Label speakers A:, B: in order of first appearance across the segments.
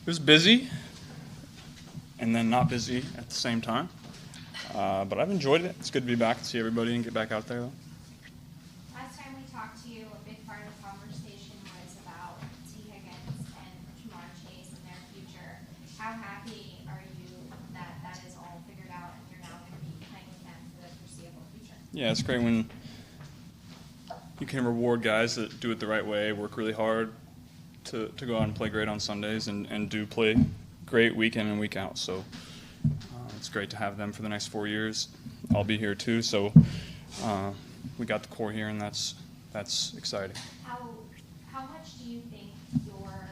A: was busy and then not busy at the same time. But I've enjoyed it. It's good to be back and see everybody and get back out there.
B: Last time we talked to you, a big part of the conversation was about T. Higgins and Jamar Chase and their future. How happy are you that that is all figured out and you're now going to be playing with them for the foreseeable future?
A: Yeah, it's great when you can reward guys that do it the right way, work really hard to go out and play great on Sundays and do play great week in and week out. So it's great to have them for the next 4 years. I'll be here too, so we got the core here, and that's exciting.
B: How much do you think your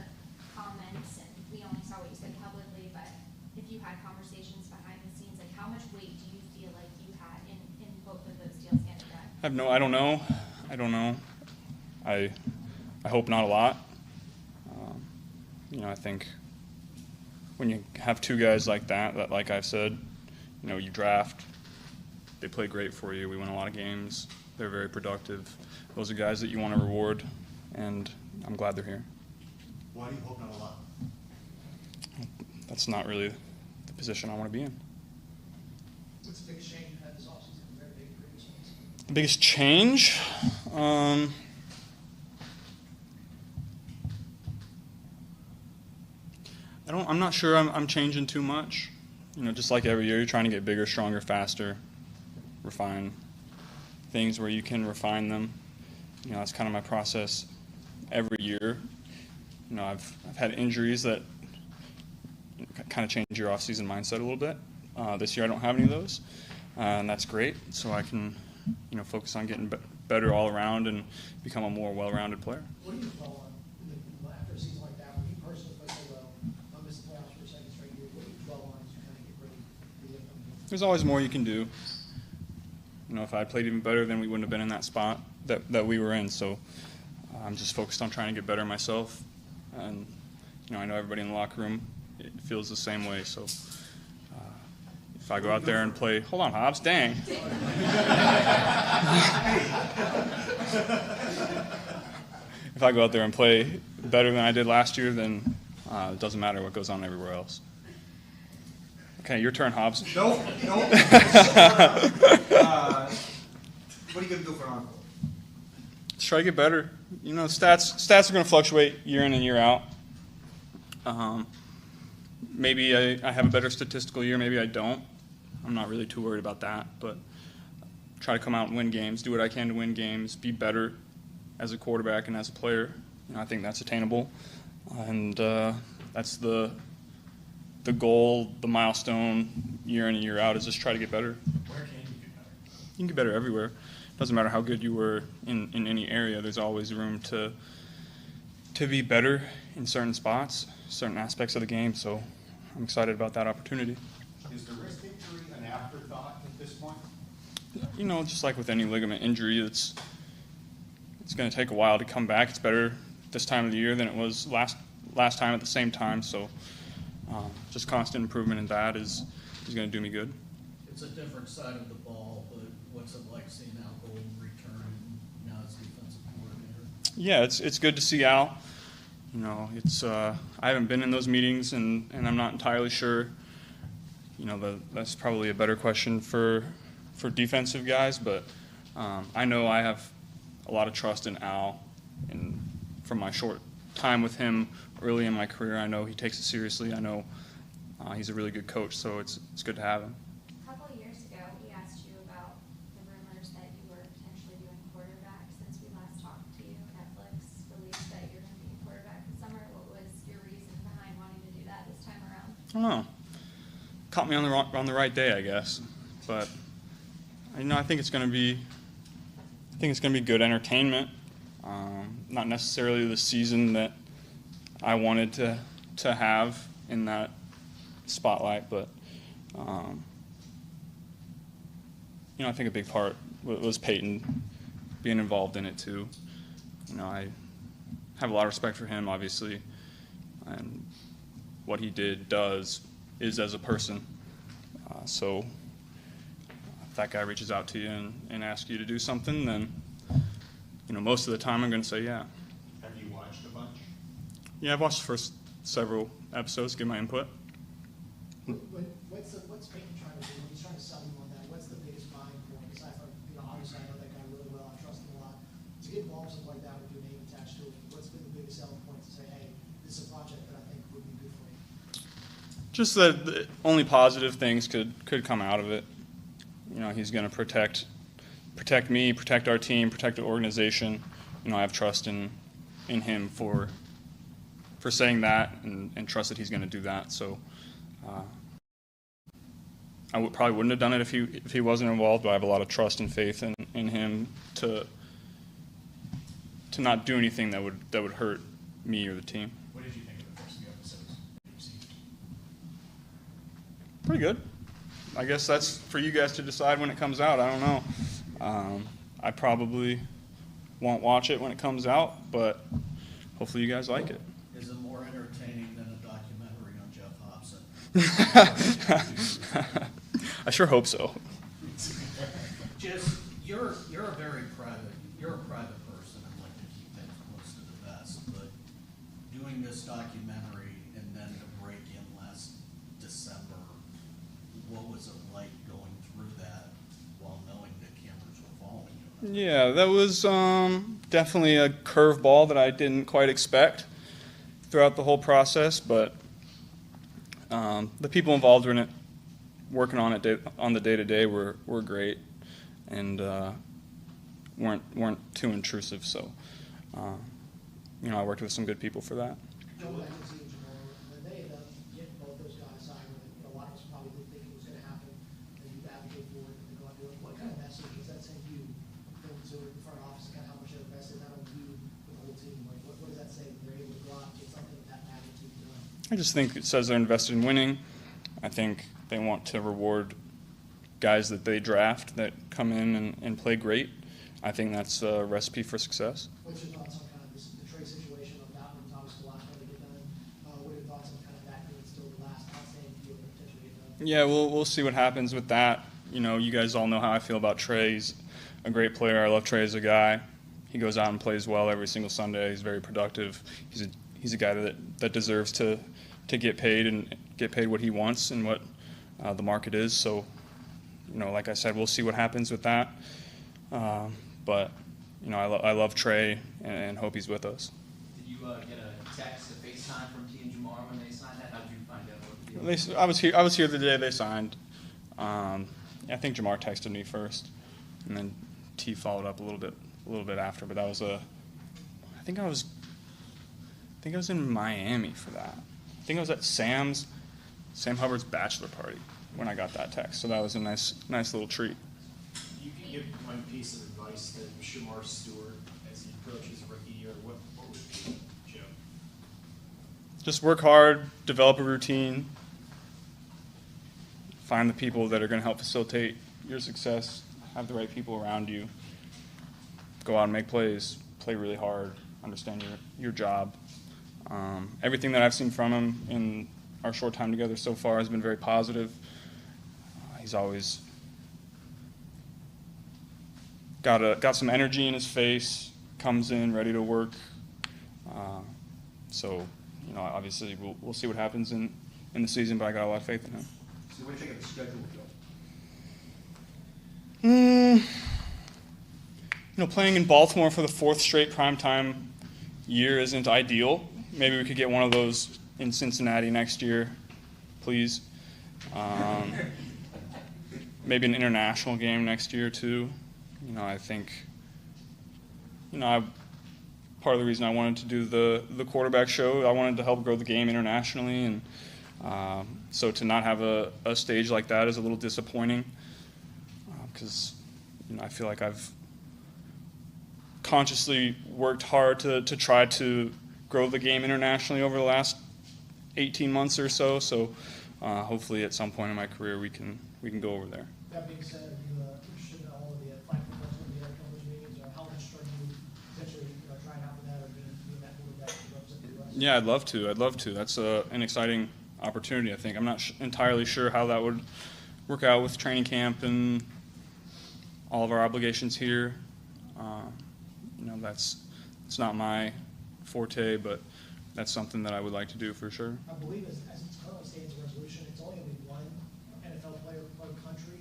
B: comments, and we only saw what you said publicly, but if you had conversations behind the scenes, like how much weight do you feel like you had in both of those deals getting done?
A: I don't know. I hope not a lot. I think when you have two guys like that, like I've said, you draft, they play great for you. We win a lot of games. They're very productive. Those are guys that you want to reward, and I'm glad they're here.
C: Why do you hope not a lot?
A: That's not really the position I want to be in.
D: What's the biggest change you had this offseason? Very big change.
A: The biggest change? I'm not sure I'm changing too much. Just like every year, you're trying to get bigger, stronger, faster, refine things where you can refine them. That's kind of my process every year. I've had injuries that kind of change your off-season mindset a little bit. This year I don't have any of those, and that's great. So I can, focus on getting better all around and become a more well-rounded player.
D: What do you dwell on after a season like that, when you personally play so well, missed the playoffs for a second straight year? What do you dwell on as you kind of get ready to live from here?
A: There's always more you can do. If I played even better, then we wouldn't have been in that spot that we were in. So I'm just focused on trying to get better myself. And, I know everybody in the locker room feels the same way. So if I go out there and play – hold on, Hobbs, dang. If I go out there and play better than I did last year, then it doesn't matter what goes on everywhere else. Okay, your turn, Hobbs.
C: Nope. What are you going to do for an encore?
A: Just try to get better. Stats are going to fluctuate year in and year out. Maybe I have a better statistical year, maybe I don't. I'm not really too worried about that, but try to come out and win games, do what I can to win games, be better as a quarterback and as a player. I think that's attainable, and that's the goal, the milestone, year in and year out, is just try to get better.
C: Where can you get better?
A: You can get better everywhere. Doesn't matter how good you were in any area. There's always room to be better in certain spots, certain aspects of the game. So I'm excited about that opportunity.
C: Is the wrist injury an afterthought at this point?
A: Just like with any ligament injury, it's going to take a while to come back. It's better this time of the year than it was last time at the same time. So just constant improvement in that is going to do me good.
E: It's a different side of the ball, but what's it like seeing Al Golden return now as defensive coordinator?
A: Yeah, it's good to see Al. I haven't been in those meetings, and I'm not entirely sure. That's probably a better question for defensive guys, but I know I have a lot of trust in Al, and from my short time with him early in my career, I know he takes it seriously. I know he's a really good coach, so it's good to have him.
B: A couple of years ago, we asked you about the rumors that you were potentially doing quarterback. Since we last talked to you, Netflix released that you're going to be a quarterback this summer. What was your reason behind wanting to do that this time around?
A: I don't know. Caught me on the right day, I guess. But I think it's going to be good entertainment. Not necessarily the season that I wanted to have in that spotlight, but I think a big part was Peyton being involved in it too. I have a lot of respect for him, obviously, and what he does is as a person. So if that guy reaches out to you and asks you to do something, then most of the time I'm going to say yeah.
C: Have you watched a bunch?
A: Yeah, I've watched the several episodes, give my input.
D: What's Peyton trying to do when he's trying to sell you on that? What's the biggest buying point? Aside from, obviously I know that guy really well, I trust him a lot. To get involved in something like that with your name attached to it, what's been the biggest selling point to say, hey, this is a project that I think would be good for me?
A: Just that only positive things could come out of it. He's going to protect me, protect our team, protect the organization. I have trust in him for saying that, and trust that he's going to do that. So I probably wouldn't have done it if he wasn't involved, but I have a lot of trust and faith in him to not do anything that would hurt me or the team.
F: What did you think of the first few episodes that you've seen?
A: Pretty good. I guess that's for you guys to decide when it comes out. I don't know. I probably won't watch it when it comes out, but hopefully you guys like it.
E: Is it more entertaining than a documentary on Jeff Hobson?
A: I sure hope so.
E: Just, you're a very private person and like to keep things close to the vest, but doing this documentary and then the break-in last December, what was it like going through that while knowing that cameras were following you?
A: Yeah, that was definitely a curveball that I didn't quite expect throughout the whole process, but the people involved in it, working on it on the day-to-day were great and weren't too intrusive. So, I worked with some good people for that.
D: Going back to seeing Jamal, when they ended up getting both those guys signed, a lot of us probably didn't think it was going to happen, and you advocate for it and go out and do it. What kind of message does that send you to the front office, kind of how much they're invested, not only you, but the whole team? Like, what does that say when they're able to go out and get something of that magnitude done?
A: I just think it says they're invested in winning. I think they want to reward guys that they draft that come in and play great. I think that's a recipe for success.
D: What's your thoughts on kind of the trade situation of that one's obviously the last one to get done? What are your thoughts on kind of that being still the last outstanding deal that potentially get done?
A: Yeah, we'll see what happens with that. You guys all know how I feel about Trey. He's a great player. I love Trey as a guy. He goes out and plays well every single Sunday. He's very productive. He's a guy that deserves to get paid and get paid what he wants and what the market is. So, like I said, we'll see what happens with that. But I love Trey and hope he's with us.
G: Did you get a text, a FaceTime from T and Jamar when they signed that? How did you find out what the deal was?
A: I was here the day they signed. I think Jamar texted me first, and then T followed up a little bit after. But that was I think I was in Miami for that. I think I was at Sam Hubbard's bachelor party when I got that text. So that was a nice little treat.
F: You can give one piece of advice to Shamar Stewart as he approaches his rookie year. What would it be, Joe?
A: Just work hard, develop a routine, find the people that are going to help facilitate your success, have the right people around you, go out and make plays, play really hard, understand your job. Everything that I've seen from him in our short time together so far has been very positive. He's always got some energy in his face, comes in ready to work. So, obviously we'll see what happens in the season, but I got a lot of faith in him.
G: So what do you think of the schedule, Joe?
A: Playing in Baltimore for the fourth straight primetime year isn't ideal. Maybe we could get one of those in Cincinnati next year, please. Maybe an international game next year too. I think, part of the reason I wanted to do the quarterback show, I wanted to help grow the game internationally, and so to not have a stage like that is a little disappointing because I feel like I've consciously worked hard to try to grow the game internationally over the last 18 months or so. So hopefully at some point in my career we can go over there.
D: That being said, are you interested in all of the flag football going to be at coverage meetings, or how interested are you potentially trying out for that or being that quarterback to represent the U.S.?
A: Yeah, I'd love to. That's an exciting opportunity, I think. I'm not entirely sure how that would work out with training camp and all of our obligations here. That's not my forte, but that's something that I would like to do for sure.
D: I believe as it's currently stands in resolution, it's only going to be one NFL player per country.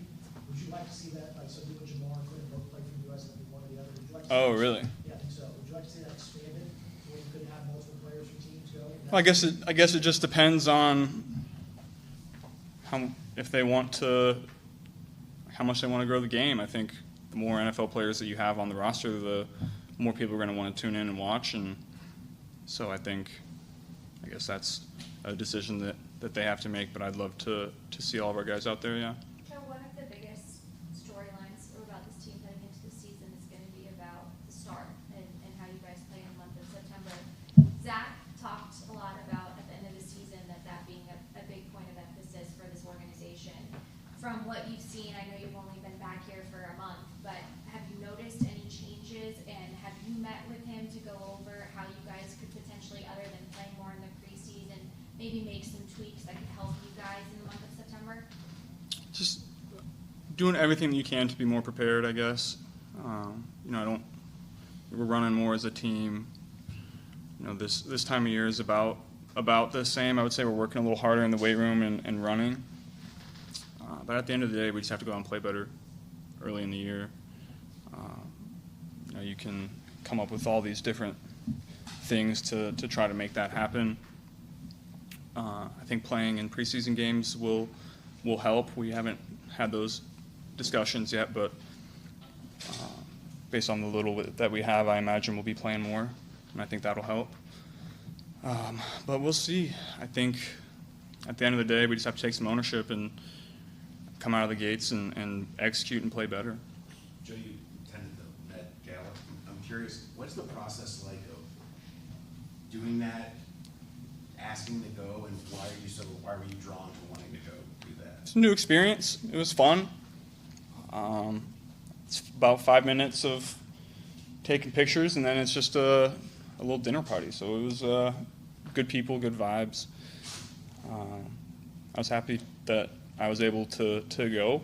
D: Would you like to see that, like, so Nico Jamar couldn't both play for the US and be one or the other? Would you like to see
A: Oh,
D: that-
A: really?
D: Yeah, I think so. Would you like to see that expanded, where you could have multiple players from teams go?
A: Well, I guess it just depends on if they want to, how much they want to grow the game. I think the more NFL players that you have on the roster, the more people are going to want to tune in and watch. And so I guess that's a decision that they have to make. But I'd love to see all of our guys out there. Yeah.
B: So one of the biggest storylines about this team heading into the season is going to be about the start and how you guys play in the month of September. Zach talked a lot about at the end of the season that being a big point of emphasis for this organization. From what you've seen, I know you've only been back here for a month, but have you noticed any changes, and have you met with him to go over how you guys could potentially, other than playing more in the preseason, maybe make some tweaks that could help you guys in the month of September?
A: Just doing everything that you can to be more prepared, I guess. We're running more as a team. This time of year is about the same. I would say we're working a little harder in the weight room and running. But at the end of the day, we just have to go out and play better early in the year. You can come up with all these different things to try to make that happen. I think playing in preseason games will help. We haven't had those discussions yet, but based on the little that we have, I imagine we'll be playing more, and I think that'll help. But we'll see. I think at the end of the day, we just have to take some ownership and come out of the gates and execute and play better.
H: Joe, you attended the Met Gala. I'm curious, what's the process like of doing that, asking to go, and why were you drawn to wanting to go do that?
A: It's a new experience. It was fun. It's about 5 minutes of taking pictures, and then it's just a little dinner party. So it was good people, good vibes. I was happy that I was able to go.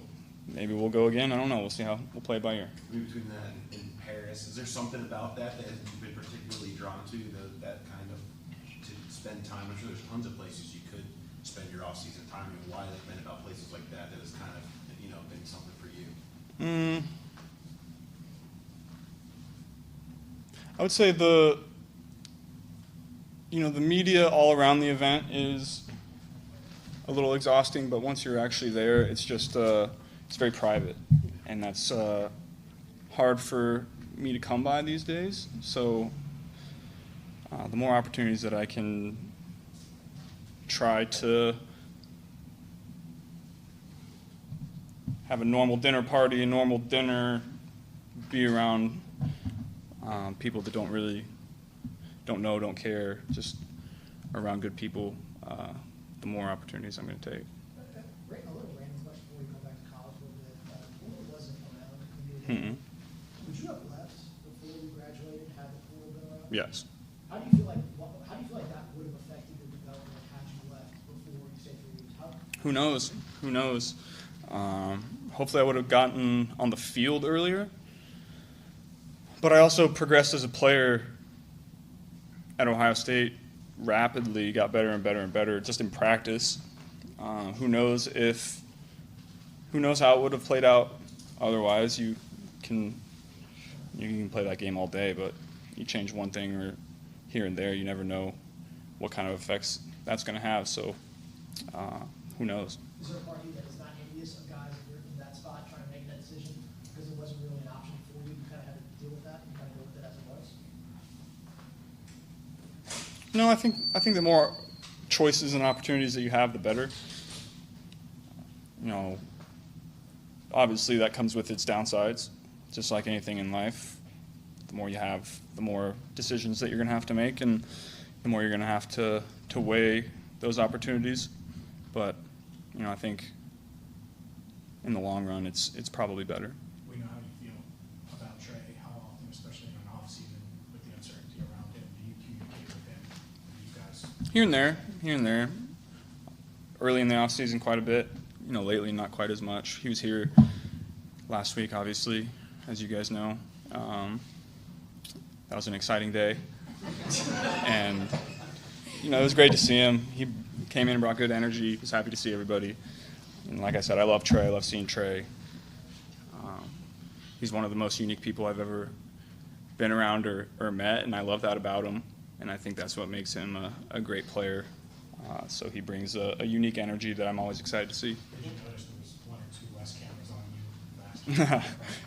A: Maybe we'll go again. I don't know. We'll see how we'll play it by ear.
H: Between that and Paris, is there something about that you've been particularly drawn to, that kind of, to spend time? I'm sure there's tons of places you could spend your off-season time. And why has it been about places like that has kind of, been something for you?
A: I would say the media all around the event is a little exhausting, but once you're actually there, it's just it's very private, and that's hard for me to come by these days. So the more opportunities that I can try to have a normal dinner party, a normal dinner, be around people that don't know, don't care, just around good people, the more opportunities I'm going to take.
D: A little random question before we go back to college a little bit. Pool wasn't around. Would you have left before you graduated had the pool been around?
A: Yes.
D: How do you feel like that would have affected your development had you left before you stayed 3 years?
A: Who knows? Who knows? Hopefully I would have gotten on the field earlier. But I also progressed as a player at Ohio State rapidly, got better and better and better just in practice. Who knows how it would have played out otherwise. You can play that game all day, but you change one thing or here and there, you never know what kind of effects that's going to have. So who knows?
D: Is there a part of you that is not envious of guys that were in that spot trying to make that decision because it wasn't really an option for you? You kind of had to deal with that. You kind of deal with it as it was.
A: No, I think the more choices and opportunities that you have, the better. Obviously that comes with its downsides, just like anything in life. The more you have, the more decisions that you're going to have to make, and the more you're going to have to weigh those opportunities. But I think in the long run, it's probably better.
I: We know how you feel about Trey. How often, especially in an off-season with the uncertainty around him, do you communicate with him, you guys?
A: Here and there. Early in the off-season, quite a bit. Lately, not quite as much. He was here last week, obviously, as you guys know. That was an exciting day. And it was great to see him. He came in and brought good energy. He was happy to see everybody. And like I said, I love Trey. I love seeing Trey. He's one of the most unique people I've ever been around or met, and I love that about him. And I think that's what makes him a great player. So he brings a unique energy that I'm always excited to see.
I: I did notice there was 1 or 2 less cameras on you last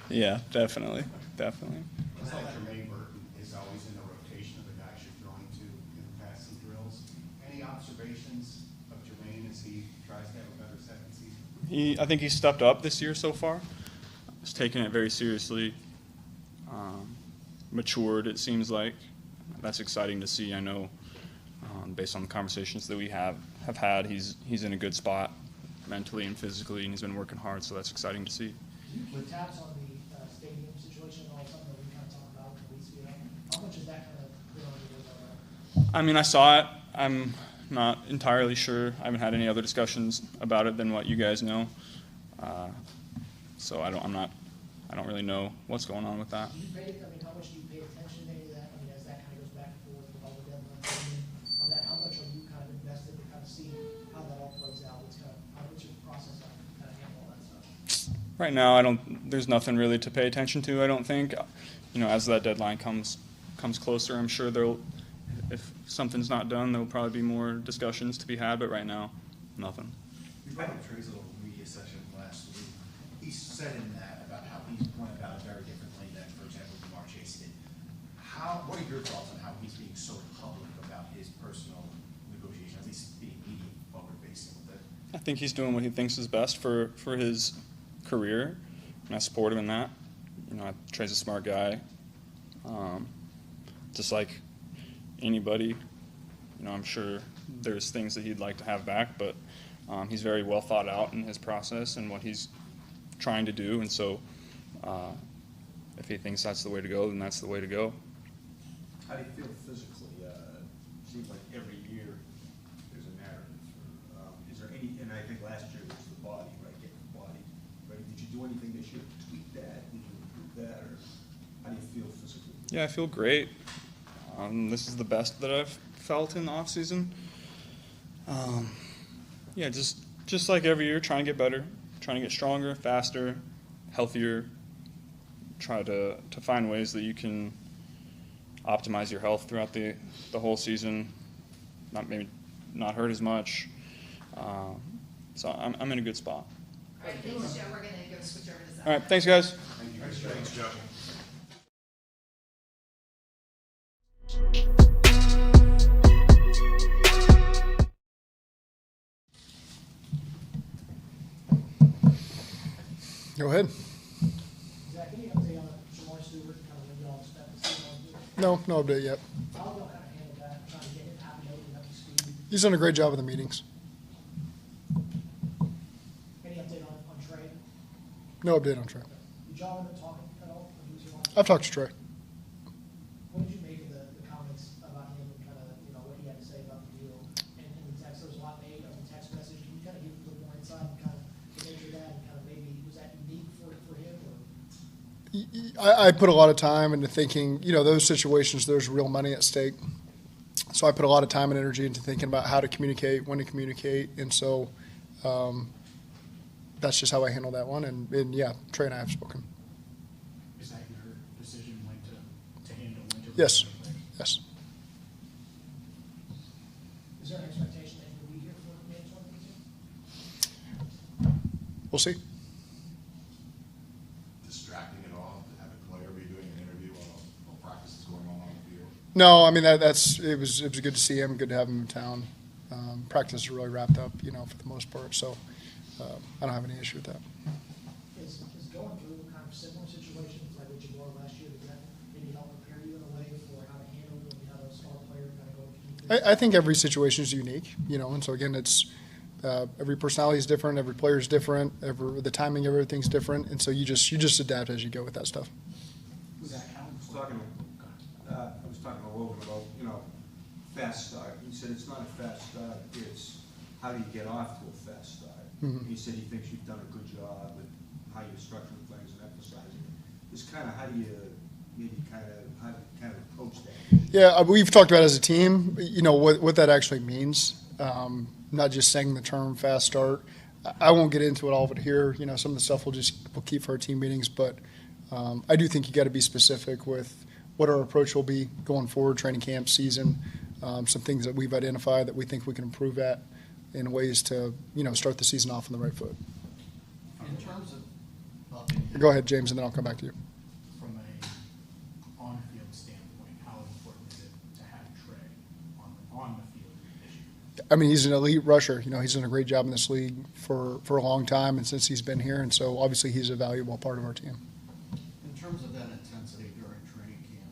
I: year.
A: Yeah, definitely.
C: It's like Jermaine Burton is always in the rotation of the guys you're throwing to in the passing drills. Any observations of Jermaine as he tries to have a better second season?
A: I think he's stepped up this year so far. He's taken it very seriously. Matured, it seems like. That's exciting to see. I know, based on the conversations that we have had, he's in a good spot mentally and physically, and he's been working hard. So that's exciting to see.
D: Do you keep tabs on the stadium situation and all something that we kind of talked about a weeks ago? How much is that kind of been on your radar?
A: I mean, I saw it. I'm not entirely sure. I haven't had any other discussions about it than what you guys know. So I don't really know what's going on with that.
D: Do you pay, how much do you pay attention to any of that? As that kind of goes back and forth with all the deadlines on that, how much are you kind of invested to kind of see how that all plays out? What's your process on kind of handle all that stuff?
A: Right now, there's nothing really to pay attention to, I don't think. As that deadline comes closer, I'm sure if something's not done, there'll probably be more discussions to be had, but right now, nothing.
J: You brought up Trey's little media session last week. He said in that about how he's going about it very differently than, for example, Jamar Chase did. What are your thoughts on how he's being so public about his personal negotiation, at least being media forward facing with it?
A: I think he's doing what he thinks is best for his career, and I support him in that. Trey's a smart guy, just like anybody. I'm sure there's things that he'd like to have back, but he's very well thought out in his process and what he's trying to do, and so if he thinks that's the way to go, then that's the way to go.
H: How do you feel physically? Seems like every year there's a narrative. Is there any, and I think last year was the body, right? Getting the body, right? Did you do anything this year to tweak that? Did you improve that? Or how do you feel physically?
A: Yeah, I feel great. This is the best that I've felt in the offseason. Yeah, just like every year, trying to get better, trying to get stronger, faster, healthier. Try to find ways that you can optimize your health throughout the whole season, not hurt as much. So I'm in a good spot.
K: All right, thanks, Joe. We're going to go switch over to Zach.
A: All right, thanks, guys.
H: Thank you. Thanks, Joe.
L: Go ahead.
D: Zach, any update on Jamar Stewart, kind of when y'all expect to see him on
L: No update yet.
D: How y'all kind of handle that, trying to get him acclimated and up to speed?
L: He's done a great job with the meetings.
D: Any update on Trey?
L: No update on Trey.
D: Did y'all end up talking at all? Or he was your last-
L: I've talked to Trey.
D: What did you make of the comments about him and kind of, what he had to say about the deal? And in the text, there was a lot made of the text message. Can you kind of give a little more insight and kind of measure that and kind of maybe, was that unique for him or?
L: I put a lot of time into thinking, those situations, there's real money at stake. So I put a lot of time and energy into thinking about how to communicate, when to communicate. And so that's just how I handle that one. And yeah, Trey and I have spoken.
I: Is that your decision when to handle winter?
L: Yes. Yes.
D: Is there an expectation that he'll be here for May 2022?
L: We'll see.
H: Distracting at all to have a player be doing an interview while practice is going on the field?
L: No, I mean, it was good to see him, good to have him in town. Practice is really wrapped up, for the most part. So I don't have any issue with that.
D: Is going through kind of similar situations like what you were last year, did that maybe help prepare you in a way for how to handle when you have a star player kind of going through?
L: I think every situation is unique, and so again, it's every personality is different, every player is different, the timing of everything's different, and so you just adapt as you go with that stuff.
M: I was talking to Logan about, fast start. He said it's not a fast start, it's how do you get off to a fast start.
L: Mhm.
M: He said he thinks you've done a good job with how you're structuring things and emphasizing it. It's kind of how do you
J: maybe kind of approach that?
L: Yeah, we've talked about as a team, what that actually means. Not just saying the term fast start. I won't get into it all of it here. Some of the stuff we'll keep for our team meetings, but I do think you got to be specific with what our approach will be going forward, training camp season, some things that we've identified that we think we can improve at in ways to, start the season off on the right foot.
E: In terms of upping.
L: Go ahead, James, and then I'll come back to you.
I: From a on-field standpoint, how important is it to have Trey on the field this year?
L: I mean, he's an elite rusher. He's done a great job in this league for a long time and since he's been here, and so obviously he's a valuable part of our team.
E: In terms of that intensity during training camp,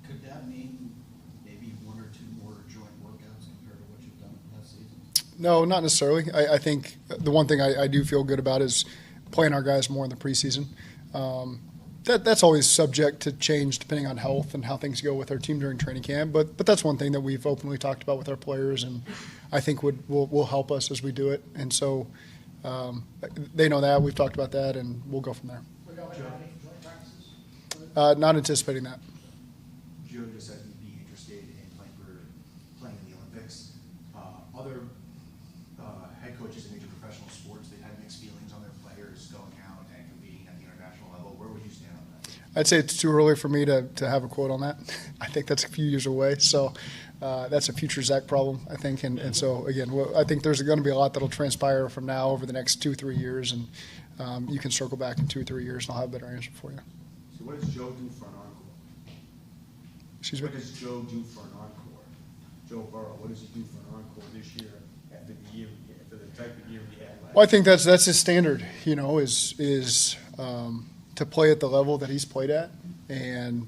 E: could that mean maybe one or two more joint workouts compared to what you've done in past seasons?
L: No, not necessarily. I think the one thing I do feel good about is playing our guys more in the preseason. That's always subject to change depending on health and how things go with our team during training camp. But that's one thing that we've openly talked about with our players, and I think will help us as we do it. And so they know that. We've talked about that, and we'll go from there.
D: We're going to any joint practices?
L: Not anticipating that.
J: Joe just said he'd be interested in playing in the Olympics. Other head coaches in major professional sports, they've had mixed feelings on their players going out and competing at the international level. Where would you stand on that?
L: I'd say it's too early for me to have a quote on that. I think that's a few years away. So that's a future Zach problem, I think. And so, again, I think there's going to be a lot that will transpire from now over the next 2-3 years. And you can circle back in 2 or 3 years, and I'll have a better answer for you.
H: So what does Joe do for an encore?
L: Excuse me?
H: What does Joe do for an encore? Joe Burrow, what does he do for an encore this year after the type of year he had last year?
L: Well, I think that's his standard, is to play at the level that he's played at and,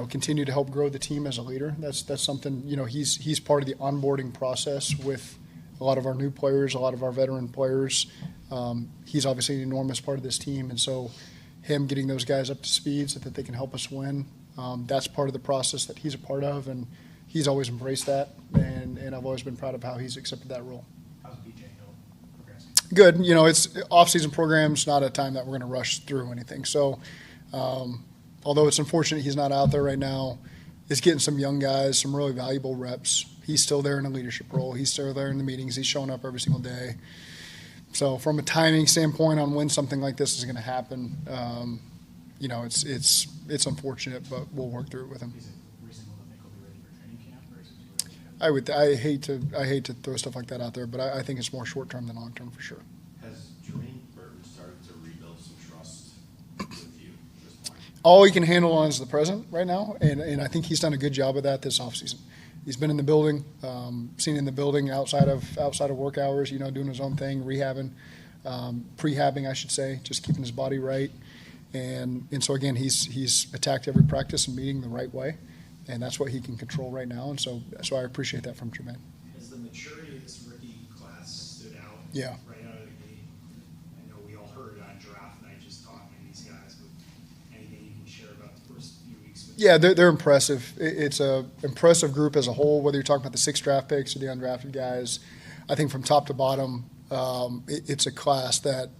L: continue to help grow the team as a leader. That's something, he's part of the onboarding process with a lot of our new players, a lot of our veteran players. He's obviously an enormous part of this team, and so him getting those guys up to speed so that they can help us win, that's part of the process that he's a part of, and he's always embraced that, and I've always been proud of how he's accepted that role.
I: How's BJ Hill progressing?
L: Good. It's off-season programs, not a time that we're going to rush through anything. So, although it's unfortunate he's not out there right now, it's getting some young guys, some really valuable reps. He's still there in a leadership role. He's still there in the meetings. He's showing up every single day. So, from a timing standpoint on when something like this is going to happen, it's unfortunate, but we'll work through it with him.
I: Is it reasonable to think he'll be ready for training camp, or is it too early?
L: I hate to throw stuff like that out there, but I think it's more short term than long term for sure.
H: Has Jermaine Burton started to rebuild some trust with you at this point?
L: All he can handle on is the present right now, and I think he's done a good job of that this offseason. He's been in the building, seen in the building outside of work hours, doing his own thing, rehabbing, prehabbing, I should say, just keeping his body right. And so again, he's attacked every practice and meeting the right way, and that's what he can control right now. And so I appreciate that from Jermaine.
F: Has the maturity of this rookie class stood out?
L: Yeah.
F: Right out of the gate? I know we all heard on draft night just talking to these guys, but anything you can share about the first few weeks?
L: Yeah, they're impressive. It's a impressive group as a whole, whether you're talking about the 6 draft picks or the undrafted guys. I think from top to bottom, it's a class that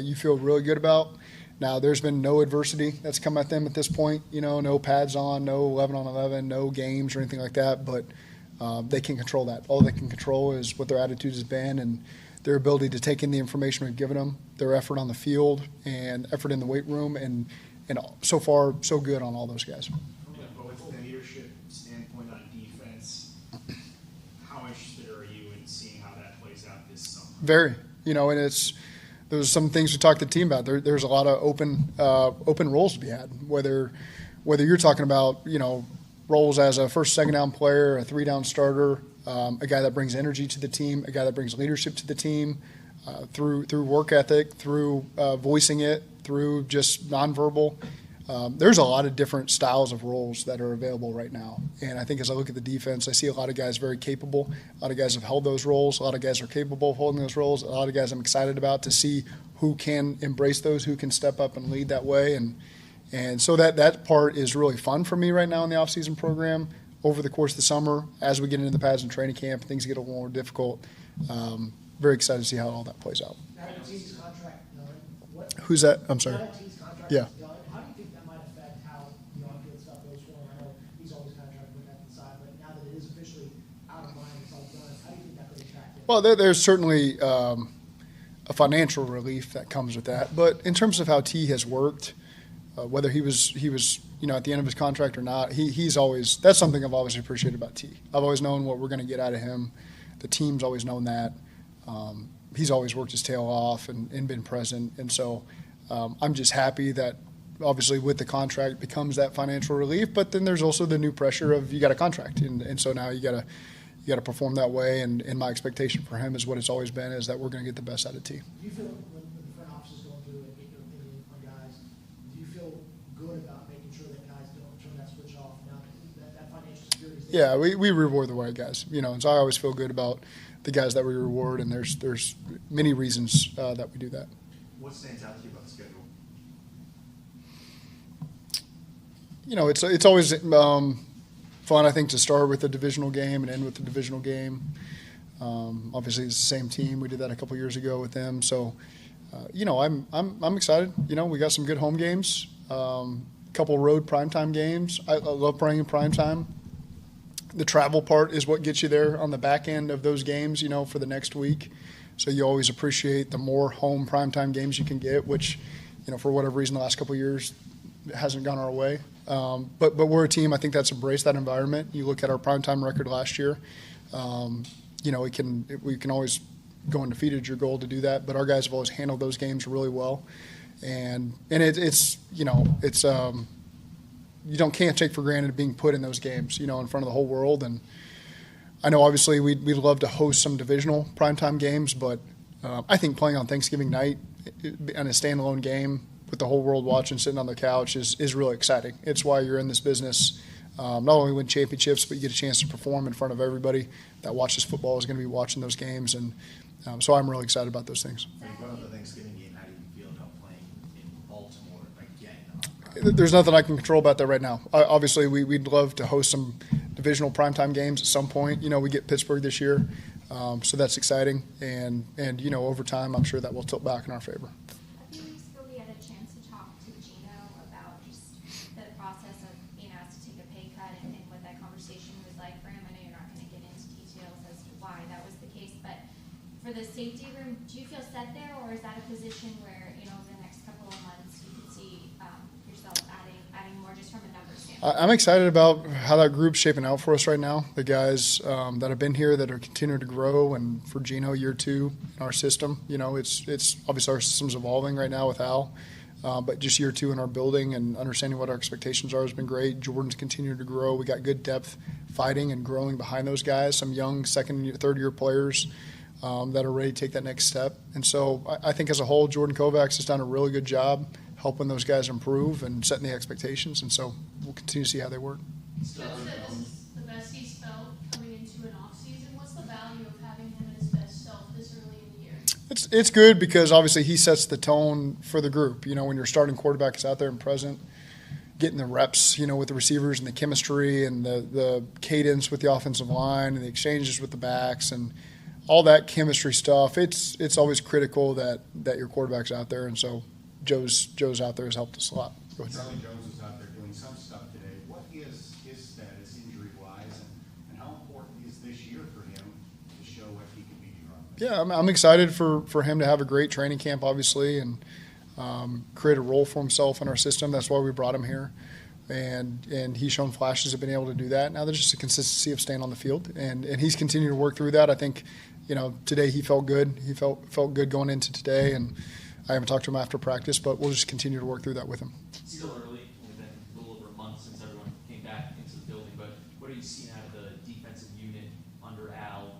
L: you feel really good about. Now, there's been no adversity that's come at them at this point. No pads on, no 11-on-11, no games or anything like that, but they can control that. All they can control is what their attitude has been and their ability to take in the information we've given them, their effort on the field and effort in the weight room, and so far, so good on all those guys.
F: From a leadership standpoint on defense, how interested are you in seeing how that plays out this summer?
L: Very. And there's some things we talked to the team about. There's a lot of open roles to be had, whether you're talking about, roles as a first, second down player, a 3-down starter, a guy that brings energy to the team, a guy that brings leadership to the team, through work ethic, through voicing it, through just nonverbal. There's a lot of different styles of roles that are available right now. And I think as I look at the defense, I see a lot of guys very capable. A lot of guys have held those roles. A lot of guys are capable of holding those roles. A lot of guys I'm excited about to see who can embrace those, who can step up and lead that way. And so that part is really fun for me right now in the offseason program. Over the course of the summer, as we get into the pads and training camp, things get a little more difficult. Very excited to see how all that plays out.
D: Now that team's contract done,
L: Who's that? I'm sorry.
D: Now that team's contract
L: Yeah.
D: is done, how do you think that might affect how
L: Well, there's certainly a financial relief that comes with that. But in terms of how T has worked, whether he was at the end of his contract or not, he's always, that's something I've always appreciated about T. I've always known what we're going to get out of him. The team's always known that. He's always worked his tail off and been present. And so I'm just happy that obviously with the contract becomes that financial relief. But then there's also the new pressure of you got a contract, and so now you got to perform that way. And my expectation for him is what it's always been, is that we're going to get the best out of T.
D: Do you feel when the front office is going through and getting your opinion on guys, do you feel good about making sure that guys don't turn that switch off now that financial security is there?
L: Yeah, we reward the right guys, and so I always feel good about the guys that we reward, and there's many reasons that we do that.
J: What stands out to you about the schedule?
L: It's always fun, I think, to start with a divisional game and end with a divisional game. Obviously, it's the same team. We did that a couple years ago with them, so I'm excited. We got some good home games, couple road primetime games. I love playing in primetime. The travel part is what gets you there on the back end of those games, for the next week. So you always appreciate the more home primetime games you can get, which, for whatever reason, the last couple of years it hasn't gone our way. But we're a team, I think, that's embraced that environment. You look at our primetime record last year. We can always go undefeated, your goal to do that, but our guys have always handled those games really well. And you can't take for granted being put in those games, in front of the whole world. And I know obviously we'd love to host some divisional primetime games, but I think playing on Thanksgiving night on a standalone game with the whole world watching, sitting on the couch is really exciting. It's why you're in this business. Not only win championships, but you get a chance to perform in front of everybody that watches football is going to be watching those games. And so I'm really excited about those things.
J: What about the Thanksgiving game? How do you feel about playing in Baltimore again?
L: There's nothing I can control about that right now. Obviously, we'd love to host some divisional primetime games at some point. We get Pittsburgh this year, so that's exciting. And over time, I'm sure that will tilt back in our favor.
B: A few weeks ago, we had a chance to talk to Gino about just the process of being asked to take a pay cut and what that conversation was like for him. I know you're not going to get into details as to why that was the case, but for the safety room, do you feel set there, or is that a position where, over the next couple of months you could see yourself adding more just from a numbers standpoint?
L: I'm excited about how that group's shaping out for us right now. The guys that have been here that are continuing to grow, and for Gino, year 2 in our system. It's obviously our system's evolving right now with Al, but just year 2 in our building and understanding what our expectations are has been great. Jordan's continued to grow. We got good depth fighting and growing behind those guys. Some young second, third year players that are ready to take that next step. And so I think as a whole, Jordan Kovacs has done a really good job helping those guys improve and setting the expectations. And so we'll continue to see how they work.
N: Joe said this is the best he's felt coming into an off-season. What's the value of having him at his best self this early in the year?
L: It's good because obviously he sets the tone for the group. When your starting quarterback is out there and present, getting the reps, with the receivers and the chemistry and the cadence with the offensive line and the exchanges with the backs and all that chemistry stuff. It's always critical that your quarterback's out there, and so Joe's out there has helped us a lot. Go ahead.
C: Charlie Jones was out there doing some stuff today. What is his status injury-wise, and how important is this year for him to show what he can be here on?
L: Yeah, I'm excited for him to have a great training camp, obviously, and create a role for himself in our system. That's why we brought him here, and he's shown flashes of being able to do that. Now there's just a consistency of staying on the field, and he's continued to work through that. I think, today he felt good. He felt good going into today, and I haven't talked to him after practice, but we'll just continue to work through that with him.
G: Still early, only been a little over a month since everyone came back into the building, but what are you seeing out of the defensive unit under Al?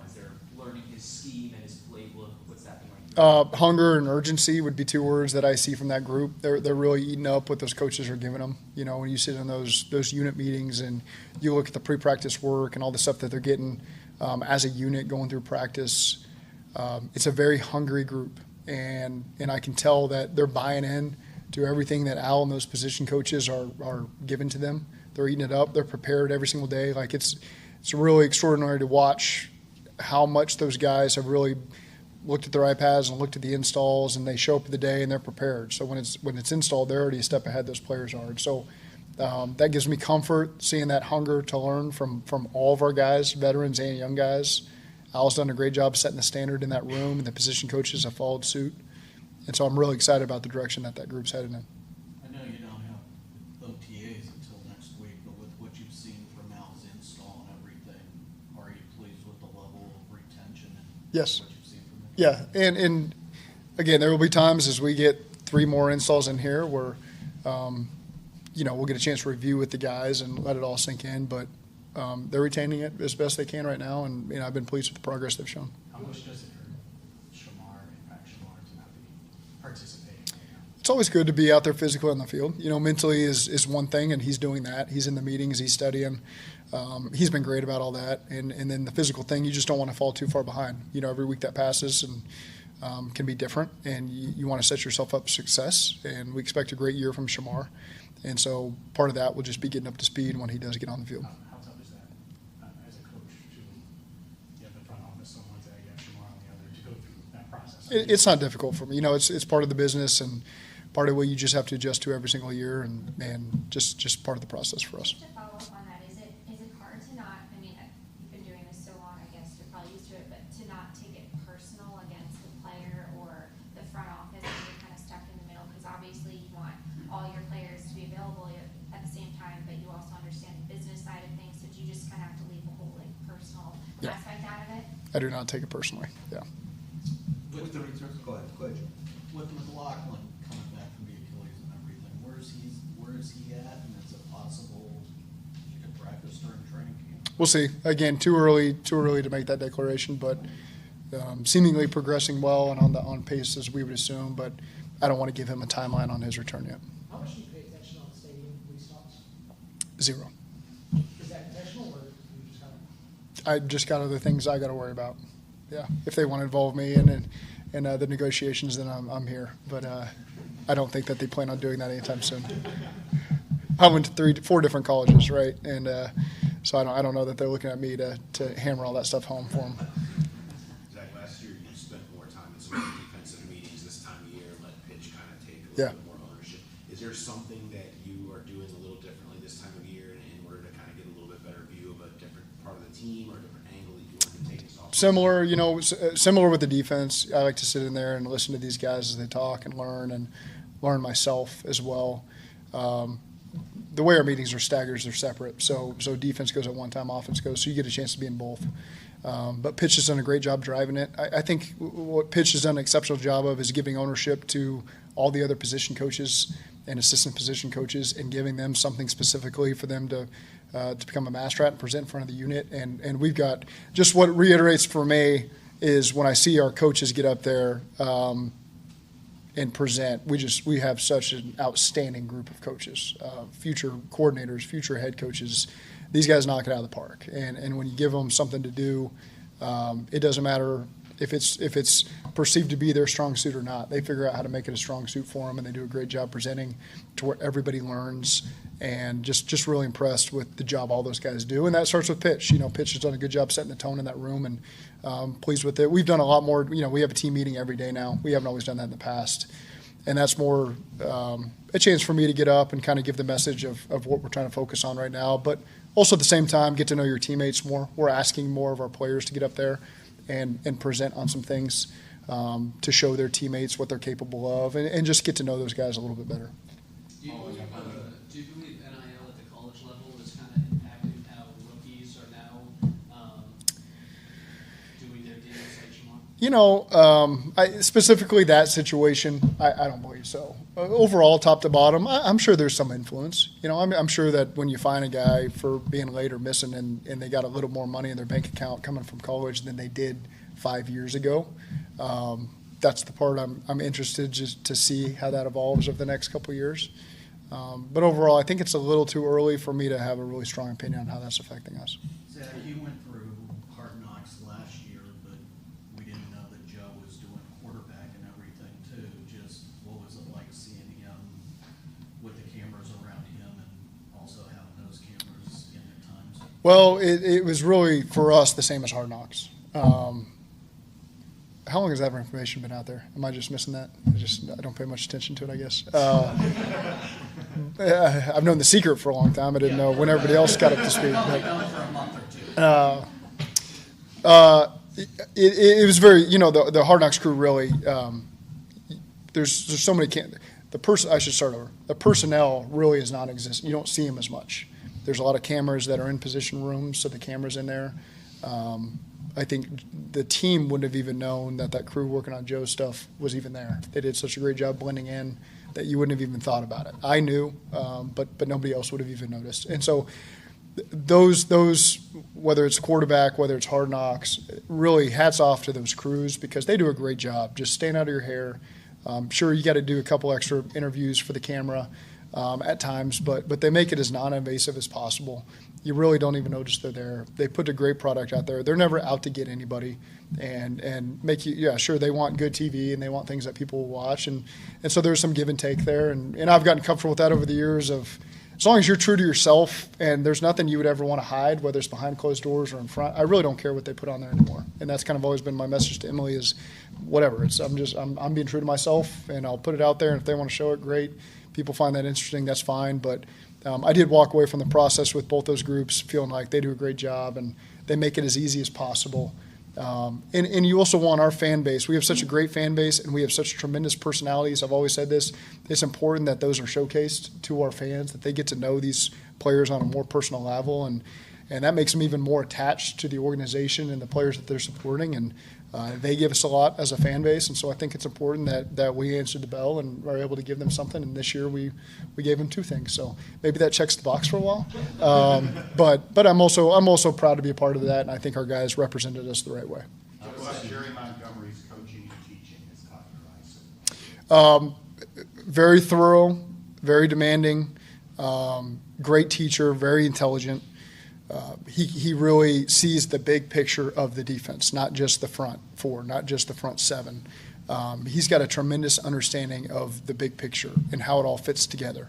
G: As they're learning his scheme and his playbook, what's that been like?
L: Hunger and urgency would be 2 words that I see from that group. They're really eating up what those coaches are giving them. When you sit in those unit meetings and you look at the pre-practice work and all the stuff that they're getting as a unit going through practice, it's a very hungry group. And I can tell that they're buying in to everything that Al and those position coaches are giving to them. They're eating it up. They're prepared every single day. Like it's really extraordinary to watch how much those guys have really looked at their iPads and looked at the installs, and they show up the day and they're prepared. So when it's installed, they're already a step ahead. Those players are. And so that gives me comfort seeing that hunger to learn from all of our guys, veterans and young guys. Al's done a great job setting the standard in that room, and the position coaches have followed suit. And so I'm really excited about the direction that group's headed in.
E: I know you don't have OTAs until next week, but with what you've seen from Al's install and everything, are you pleased with the level of retention and
L: Yes.
E: what you've seen from him?
L: Yeah, and again, there will be times as we get 3 more installs in here where, we'll get a chance to review with the guys and let it all sink in, but they're retaining it as best they can right now, and I've been pleased with the progress they've shown.
I: How much does it hurt Shamar, impact Shamar to not be participating right now?
L: It's always good to be out there physically on the field. Mentally is one thing, and he's doing that. He's in the meetings, he's studying. He's been great about all that. And then the physical thing, you just don't want to fall too far behind. Every week that passes and can be different, and you want to set yourself up for success. And we expect a great year from Shamar. And so part of that will just be getting up to speed when he does get on the field.
I: How tough is that as a coach to, you have the front office on one side, you have Shamar on the other, to go through that process?
L: It's not difficult for me. It's part of the business and part of what you just have to adjust to every single year, and just part of the process for us.
B: Just to follow up on that, is it hard to not, you've been doing this so long, I guess you're probably used to it, but to not take it personal against the player or the front office, and you're kind of stuck in the middle, because obviously you want all your players to be available at the same time, but you also understand the business side of things, so do you just kind of have to leave the whole personal
L: Yeah.
B: aspect out of it?
L: I do not take it personally. Yeah.
J: With the return, go ahead.
E: With McLaughlin coming back from the Achilles and everything, where is he at? And is it possible he could practice during training camp?
L: We'll see. Again, too early to make that declaration, but seemingly progressing well and on pace as we would assume. But I don't want to give him a timeline on his return yet.
D: How much do you pay attention on the stadium restarts?
L: 0.
D: Is that intentional, or you just kind of?
L: I just got other things I got to worry about. Yeah, if they want to involve me in the negotiations, then I'm here. But I don't think that they plan on doing that anytime soon. I went to 4 different colleges, right? And so I don't know that they're looking at me to hammer all that stuff home for them.
H: Zach, last year you spent more time in some of the defensive meetings this time of year, let pitch kind of take a little bit more ownership. Is there something that you are doing a little differently this time of year in order to kind of get a little bit better view of a different part of the team or a different angle that you want to take this off?
L: Similar with the defense. I like to sit in there and listen to these guys as they talk and learn myself as well. The way our meetings are staggered, they're separate. So defense goes at one time, offense goes. So you get a chance to be in both. But Pitch has done a great job driving it. I think what Pitch has done an exceptional job of is giving ownership to all the other position coaches and assistant position coaches and giving them something specifically for them to become a master at and present in front of the unit. And we've got just what reiterates for me is when I see our coaches get up there and present, we have such an outstanding group of coaches, future coordinators, future head coaches. These guys knock it out of the park. And when you give them something to do, it doesn't matter if it's perceived to be their strong suit or not. They figure out how to make it a strong suit for them, and they do a great job presenting to where everybody learns. And just really impressed with the job all those guys do. And that starts with Pitch. Pitch has done a good job setting the tone in that room, and pleased with it. We've done a lot more. We have a team meeting every day now. We haven't always done that in the past. And that's more a chance for me to get up and kind of give the message of what we're trying to focus on right now. But also at the same time, get to know your teammates more. We're asking more of our players to get up there and present on some things to show their teammates what they're capable of and just get to know those guys a little bit better.
O: Do you believe NIL at the college level is kind of impacting how rookies are now doing their deals like Shamar?
L: Specifically that situation, I don't believe so. Overall, top to bottom, I'm sure there's some influence. I'm sure that when you find a guy for being late or missing and they got a little more money in their bank account coming from college than they did 5 years ago, that's the part I'm interested just to see how that evolves over the next couple of years. But overall, I think it's a little too early for me to have a really strong opinion on how that's affecting us.
E: Zach, you went through Hard Knocks last year, but we didn't know that Joe was doing quarterback and everything too. Just what was it like seeing him with the cameras around him and also having those cameras in at times?
L: Well, it was really, for us, the same as Hard Knocks. How long has that information been out there? Am I just missing that? I don't pay much attention to it, I guess. I've known the secret for a long time. I didn't know when everybody else got up to speed. But, it was very, the Hard Knocks crew really, there's so many, I should start over. The personnel really is non-existent. You don't see them as much. There's a lot of cameras that are in position rooms, so the camera's in there. I think the team wouldn't have even known that crew working on Joe's stuff was even there. They did such a great job blending in that you wouldn't have even thought about it. I knew, but nobody else would have even noticed. And so those, whether it's quarterback, whether it's Hard Knocks, really hats off to those crews because they do a great job just staying out of your hair. Sure, you got to do a couple extra interviews for the camera at times, but they make it as non-invasive as possible. You really don't even notice they're there. They put a great product out there. They're never out to get anybody and make you, yeah, sure, they want good TV and they want things that people will watch. And so there's some give and take there. And I've gotten comfortable with that over the years of as long as you're true to yourself and there's nothing you would ever want to hide, whether it's behind closed doors or in front, I really don't care what they put on there anymore. And that's kind of always been my message to Emily is whatever. I'm being true to myself and I'll put it out there. And if they want to show it, great. People find that interesting, that's fine. But I did walk away from the process with both those groups feeling like they do a great job and they make it as easy as possible. And you also want our fan base. We have such a great fan base and we have such tremendous personalities. I've always said this. It's important that those are showcased to our fans, that they get to know these players on a more personal level. And that makes them even more attached to the organization and the players that they're supporting. And they give us a lot as a fan base. And so I think it's important that we answered the bell and are able to give them something. And this year we gave them two things. So maybe that checks the box for a while. But I'm also proud to be a part of that. And I think our guys represented us the right way.
C: Jerry Montgomery's coaching and teaching has caught your eye.
L: Very thorough, very demanding, great teacher, very intelligent. He really sees the big picture of the defense, not just the front four, not just the front seven. He's got a tremendous understanding of the big picture and how it all fits together.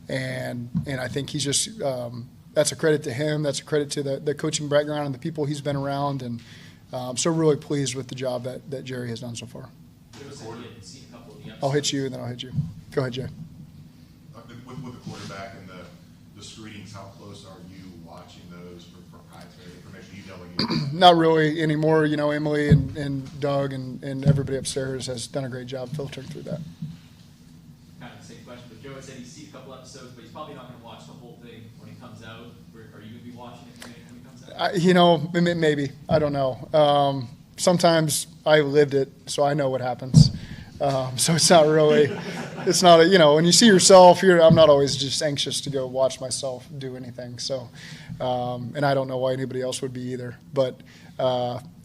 L: And I think he's just that's a credit to him. That's a credit to the coaching background and the people he's been around. And so really pleased with the job that Jerry has done so far. I'll hit you and then I'll hit you. Go ahead, Jay.
H: With the quarterback and the screenings, how close are you watching those for proprietary information? You delegating?
L: Not really anymore. Emily and Doug and everybody upstairs has done a great job filtering through that.
G: Kind of the same question, but Joe had said he's seen a couple episodes, but he's probably not going to watch the whole thing when it comes out. Are you going to be watching it when it comes out?
L: Maybe. I don't know. Sometimes I lived it, so I know what happens. So it's not really, when you see yourself, I'm not always just anxious to go watch myself do anything. So, and I don't know why anybody else would be either. But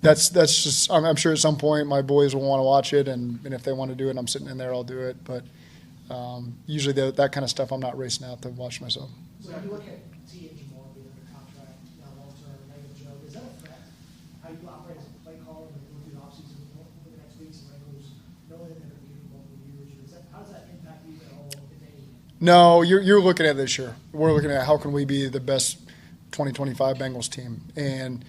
L: that's just, I'm sure at some point my boys will want to watch it. And if they want to do it and I'm sitting in there, I'll do it. But usually that kind of stuff, I'm not racing out to watch myself.
D: So when you look at T and Jamal being under contract, long-term, negative Joe, does that affect how you operate as a play caller when you go through the offseason, for the next weeks and Bengals, knowing that they're going to be here for multiple years? How does that impact you at all, if any?
L: No, you're looking at this year. We're looking at how can we be the best 2025 Bengals team. And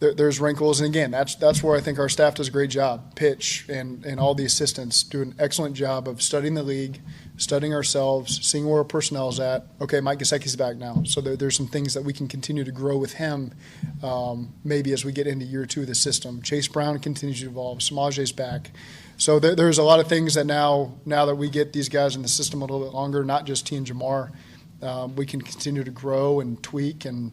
L: there's wrinkles. And again, that's where I think our staff does a great job. Pitch and all the assistants do an excellent job of studying the league, studying ourselves, seeing where our personnel is at. Okay, Mike Gesicki's back now. So there's some things that we can continue to grow with him maybe as we get into year two of the system. Chase Brown continues to evolve. Samaje's back. So there's a lot of things that now that we get these guys in the system a little bit longer, not just T and Jamar, we can continue to grow and tweak, and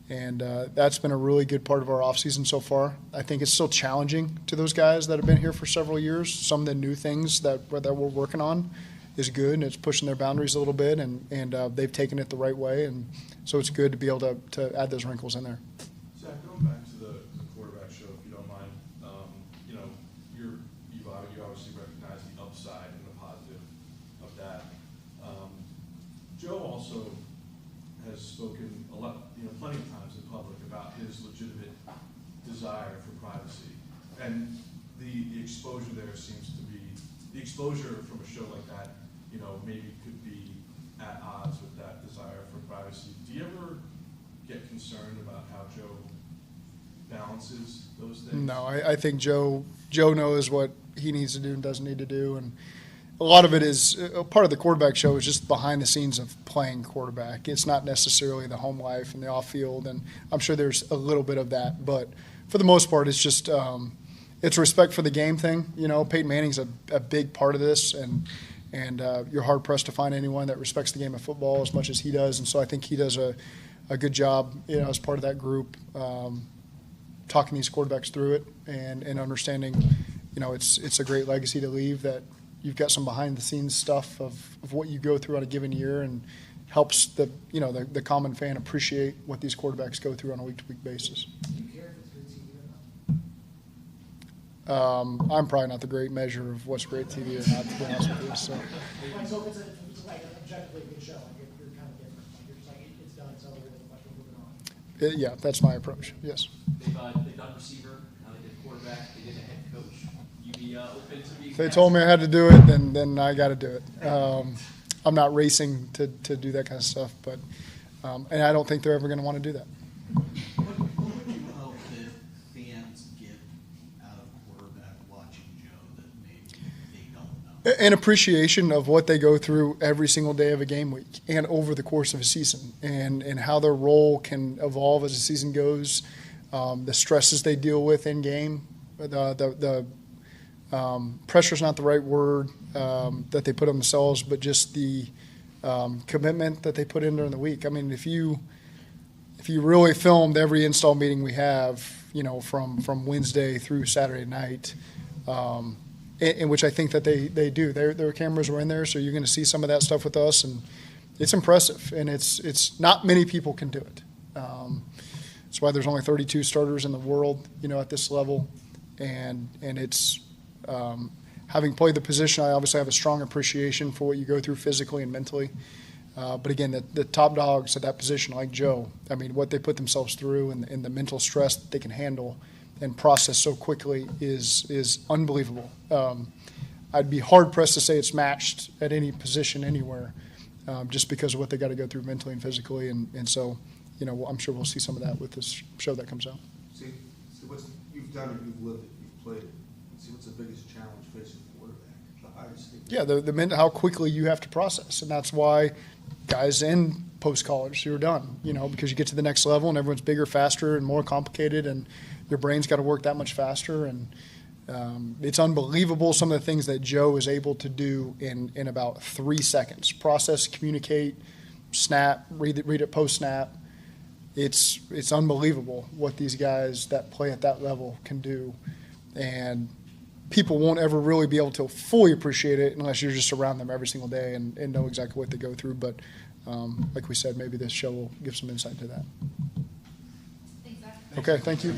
L: that's been a really good part of our offseason so far. I think it's still challenging to those guys that have been here for several years. Some of the new things that we're working on is good, and it's pushing their boundaries a little bit, and they've taken it the right way, and so it's good to be able to add those wrinkles in there.
P: Zach, going back to the quarterback show, if you don't mind, you obviously recognize the upside and the positive of that. Joe also has spoken a lot, plenty of times in public about his legitimate desire for privacy, and the exposure there seems to be the exposure from a show like that. Maybe could be at odds with that desire for privacy. Do you ever get concerned about how Joe balances those things?
L: No, I think Joe knows what he needs to do and doesn't need to do, and a lot of it is part of the quarterback show is just behind the scenes of playing quarterback. It's not necessarily the home life and the off field, and I'm sure there's a little bit of that, but for the most part, it's just it's respect for the game thing. You know, Peyton Manning's a big part of this, and you're hard pressed to find anyone that respects the game of football as much as he does. And so I think he does a good job, you know, as part of that group, talking these quarterbacks through it and understanding, you know, it's a great legacy to leave, that you've got some behind the scenes stuff of what you go through on a given year, and helps the common fan appreciate what these quarterbacks go through on a week-to-week basis.
D: Do you care if it's good TV or not?
L: I'm probably not the great measure of what's great TV or not, to be honest with you. So,
D: Like, so if it's like an objectively good show, like you're kind of different. Like you're just like, it's done, it's over with, like we're moving on.
L: yeah, that's my approach. Yes.
G: They've done receiver, now they did quarterback, they did a head coach. You be open to being.
L: If they told me I had to do it, then I got to do it. I'm not racing to do that kind of stuff, but and I don't think they're ever going to want to do that.
E: What would you hope that fans get out of quarterback watching Joe that maybe they don't know?
L: An appreciation of what they go through every single day of a game week and over the course of a season, and how their role can evolve as the season goes, the stresses they deal with in game, the pressure is not the right word that they put on themselves, but just the commitment that they put in during the week. I mean, if you really filmed every install meeting we have, you know, from Wednesday through Saturday night, in which I think that they do. Their cameras were in there, so you're going to see some of that stuff with us, and it's impressive. And it's not many people can do it. That's why there's only 32 starters in the world, you know, at this level, and it's having played the position, I obviously have a strong appreciation for what you go through physically and mentally. But again, the top dogs at that position, like Joe, I mean, what they put themselves through and the mental stress that they can handle and process so quickly is unbelievable. I'd be hard pressed to say it's matched at any position anywhere, just because of what they got to go through mentally and physically. And so, you know, I'm sure we'll see some of that with this show that comes out.
M: See what's, you've done it, you've lived it, you've played it. See, what's the biggest challenge facing the quarterback? The hardest thing.
L: Yeah, how quickly you have to process. And that's why guys in post-college, you're done, you know, because you get to the next level and everyone's bigger, faster, and more complicated, and your brain's got to work that much faster. And it's unbelievable some of the things that Joe is able to do in about 3 seconds. Process, communicate, snap, read it post-snap. It's unbelievable what these guys that play at that level can do. And people won't ever really be able to fully appreciate it unless you're just around them every single day and know exactly what they go through. But like we said, maybe this show will give some insight to that.
B: Thanks, Zach.
L: Okay, thank you.